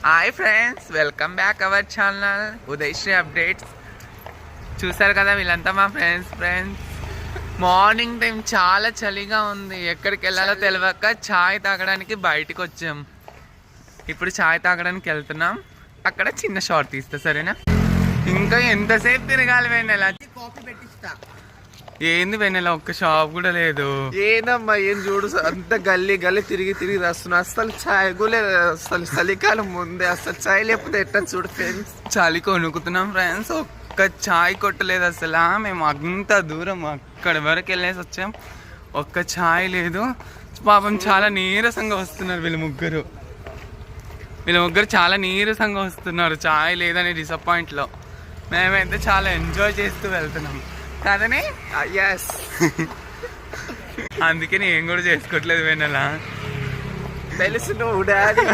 Hi friends, welcome back our channel Udayasri updates. చూసారు కదా, వీళ్ళంతా మా ఫ్రెండ్స్. మార్నింగ్ టైం చాలా చలిగా ఉంది, ఎక్కడికి వెళ్ళాలో తెలియక ఛాయ్ తాగడానికి బయటికి వచ్చాం. ఇప్పుడు ఛాయ్ తాగడానికి వెళ్తున్నాం. అక్కడ చిన్న షార్ట్ తీస్తా, సరేనా? ఇంకా ఎంతసేపు తిరగాలి వెన్నెల? కాఫీ పెట్టిస్తా. ఏంది వెన్నెల, ఒక్క షాప్ కూడా లేదు. ఏందమ్మా, ఏం చూడు, అంత గల్లీ గల్లీ తిరిగి వస్తున్నా. అసలు ఛాయ్ కూడా అసలు చలికాలం ముందే, అసలు ఛాయ్ లేకపోతే ఎట్లా చూడు ఫ్రెండ్స్. చలి కొనుక్కుతున్నాం ఫ్రెండ్స్, ఒక్క ఛాయ్ కొట్టలేదు అసలు. మేము అంత దూరం అక్కడ వరకు వెళ్ళేసి వచ్చాం, ఒక్క ఛాయ్ లేదు. పాపం చాలా నీరసంగా వస్తున్నారు వీళ్ళ ముగ్గురు చాలా నీరసంగా వస్తున్నారు, ఛాయ్ లేదని డిసప్పాయింట్లో. మేమైతే చాలా ఎంజాయ్ చేస్తూ వెళ్తున్నాం కదనే. ఎస్, అందుకే నేను కూడా చేసుకోవట్లేదు వెన్నెల. తెలుసు నువ్వు డాడీ.